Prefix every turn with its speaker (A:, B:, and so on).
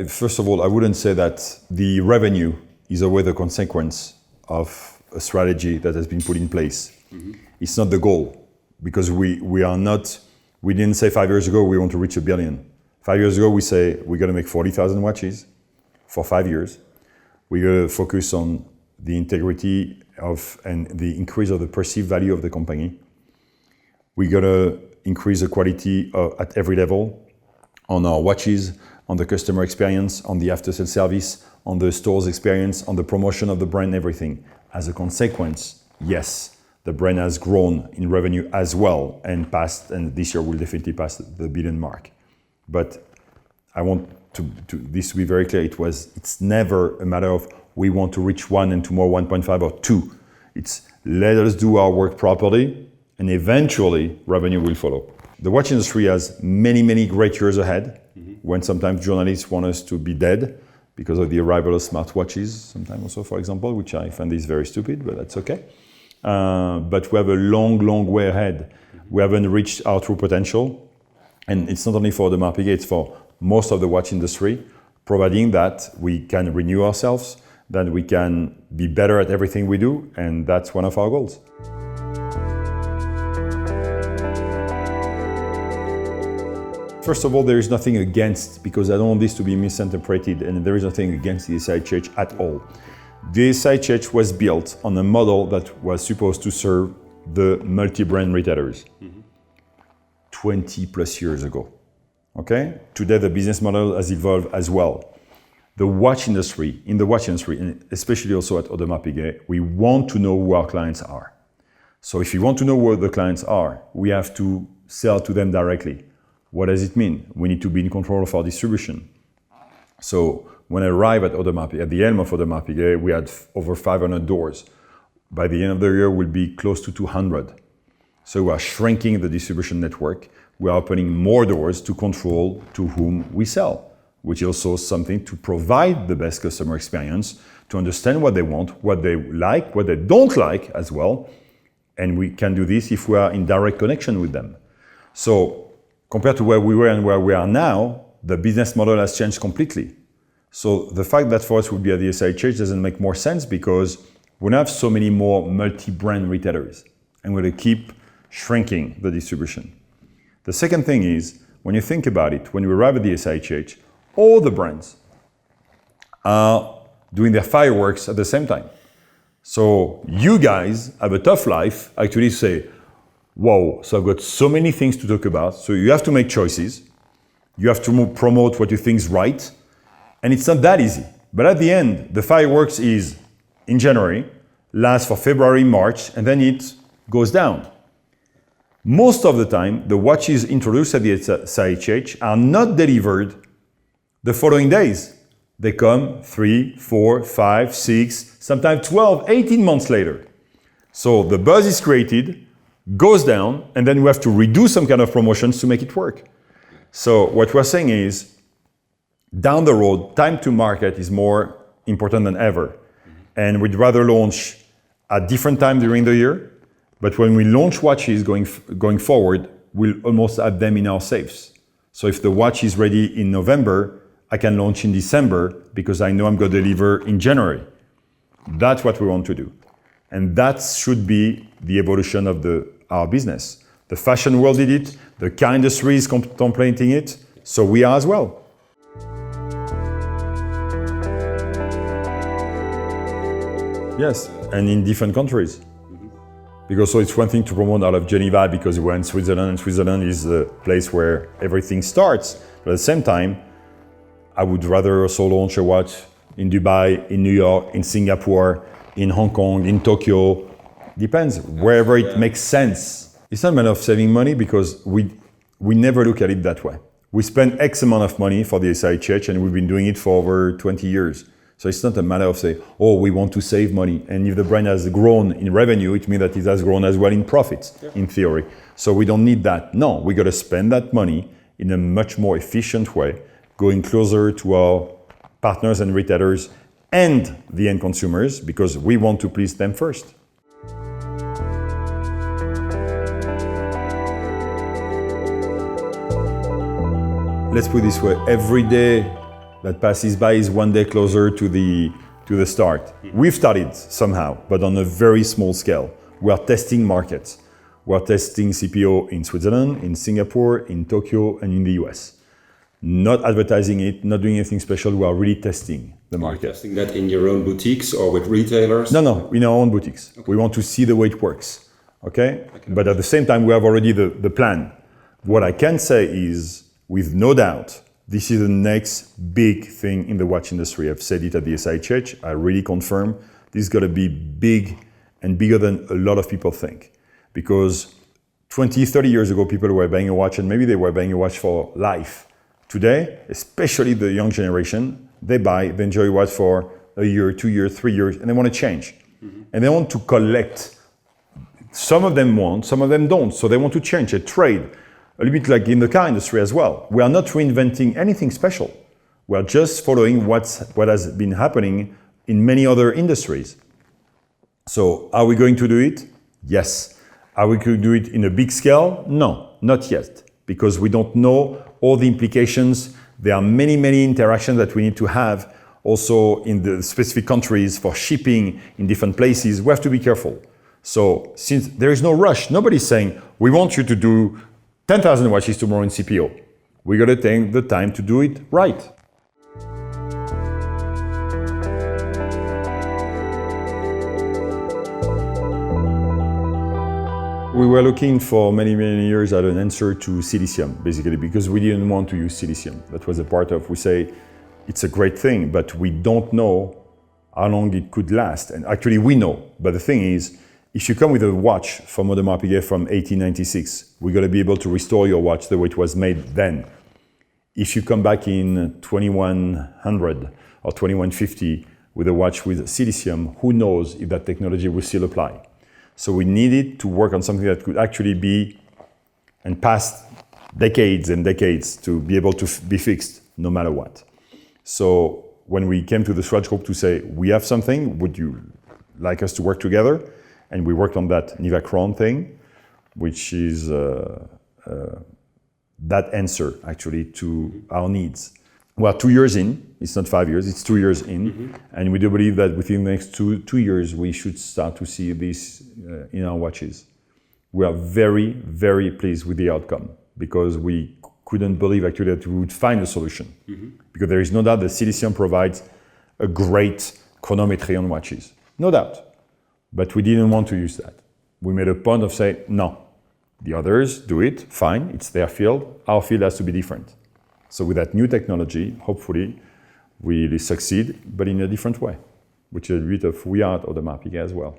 A: First of all, I wouldn't say that the revenue is always a consequence of a strategy that has been put in place. Mm-hmm. It's not the goal, because we didn't say 5 years ago we want to reach $1 billion. 5 years ago we say we're going to make 40,000 watches for 5 years. We're going to focus on the integrity of and the increase of the perceived value of the company. We're going to increase the quality at every level on our watches, on the customer experience, on the after-sales service, on the store's experience, on the promotion of the brand, everything. As a consequence, yes, the brand has grown in revenue as well and this year will definitely pass the $1 billion mark. But I want this to be very clear. It's never a matter of we want to reach 1 and tomorrow 1.5 or 2. It's let us do our work properly and eventually revenue will follow. The watch industry has many, many great years ahead, when sometimes journalists want us to be dead because of the arrival of smartwatches, sometimes also, for example, which I find is very stupid, but that's okay. But we have a long, long way ahead. We haven't reached our true potential. And it's not only for Audemars Piguet, it's for most of the watch industry, providing that we can renew ourselves, that we can be better at everything we do, and that's one of our goals. First of all, there is nothing against, because I don't want this to be misinterpreted, and there is nothing against the SIHH at all. The SIHH was built on a model that was supposed to serve the multi-brand retailers 20 plus years ago. Okay? Today, the business model has evolved as well. In the watch industry, and especially also at Audemars Piguet, we want to know who our clients are. So if you want to know where the clients are, we have to sell to them directly. What does it mean? We need to be in control of our distribution. So when I arrived at the helm of Audemars Piguet, we had over 500 doors. By the end of the year, we'll be close to 200. So we are shrinking the distribution network. We are opening more doors to control to whom we sell, which is also something to provide the best customer experience, to understand what they want, what they like, what they don't like as well. And we can do this if we are in direct connection with them. So compared to where we were and where we are now, the business model has changed completely. So the fact that for us we'll be at the SIHH doesn't make more sense, because we have so many more multi-brand retailers and we're going to keep shrinking the distribution. The second thing is, when you think about it, when we arrive at the SIHH, all the brands are doing their fireworks at the same time. So you guys have a tough life actually to say, wow, so I've got so many things to talk about. So you have to make choices. You have to promote what you think is right. And it's not that easy. But at the end, the fireworks is in January, lasts for February, March, and then it goes down. Most of the time, the watches introduced at the SIHH are not delivered the following days. They come 3, 4, 5, 6, sometimes 12, 18 months later. So the buzz is created, goes down, and then we have to redo some kind of promotions to make it work. So what we're saying is, down the road, time to market is more important than ever. And we'd rather launch at different time during the year, but when we launch watches going forward, we'll almost have them in our safes. So if the watch is ready in November, I can launch in December because I know I'm going to deliver in January. That's what we want to do. And that should be the evolution of our business. The fashion world did it, the car industry is contemplating it, so we are as well. Yes, and in different countries. Because so it's one thing to promote out of Geneva because we're in Switzerland, and Switzerland is the place where everything starts. But at the same time, I would rather also launch a watch in Dubai, in New York, in Singapore, in Hong Kong, in Tokyo. Depends, wherever it makes sense. It's not a matter of saving money because we never look at it that way. We spend X amount of money for the SIHH and we've been doing it for over 20 years. So it's not a matter of saying, oh, we want to save money. And if the brand has grown in revenue, it means that it has grown as well in profits, in theory. So we don't need that. No, we got to spend that money in a much more efficient way, going closer to our partners and retailers and the end consumers, because we want to please them first. Let's put it this way, every day that passes by is one day closer to the start. We've started somehow, but on a very small scale. We are testing markets. We are testing CPO in Switzerland, in Singapore, in Tokyo, and in the US. Not advertising it, not doing anything special. We are really testing the market.
B: You're testing that in your own boutiques or with retailers?
A: No, in our own boutiques. Okay. We want to see the way it works. Okay? But at the same time, we have already the plan. What I can say is, with no doubt, this is the next big thing in the watch industry. I've said it at the SIHH. I really confirm this is going to be big and bigger than a lot of people think. Because 20, 30 years ago, people were buying a watch and maybe they were buying a watch for life. Today, especially the young generation, they enjoy a watch for a year, 2 years, 3 years, and they want to change. Mm-hmm. And they want to collect. Some of them want, some of them don't. So they want to change, they trade. A little bit like in the car industry as well. We are not reinventing anything special. We are just following what has been happening in many other industries. So are we going to do it? Yes. Are we going to do it in a big scale? No, not yet. Because we don't know all the implications. There are many, many interactions that we need to have also in the specific countries for shipping in different places. We have to be careful. So since there is no rush, nobody's saying, we want you to do 10,000 watches tomorrow in CPO. We got to take the time to do it right. We were looking for many, many years at an answer to silicium, basically, because we didn't want to use silicium. That was a part of, we say, it's a great thing, but we don't know how long it could last. And actually we know, but the thing is, if you come with a watch from Audemars Piguet from 1896, we're going to be able to restore your watch the way it was made then. If you come back in 2100 or 2150 with a watch with silicium, who knows if that technology will still apply. So we needed to work on something that could actually be and past decades and decades to be able to be fixed no matter what. So when we came to the SWATCH group to say, we have something, would you like us to work together? And we worked on that Nivacron thing, which is that answer actually to our needs. We're 2 years in, it's not 5 years, it's 2 years in. Mm-hmm. And we do believe that within the next two years, we should start to see this in our watches. We are very, very pleased with the outcome because we couldn't believe actually that we would find a solution. Mm-hmm. Because there is no doubt that silicium provides a great chronometry on watches, no doubt. But we didn't want to use that. We made a point of saying, no, the others do it, fine, it's their field, our field has to be different. So with that new technology, hopefully, we succeed, but in a different way, which is a bit of we are at Audemars Piguet as well.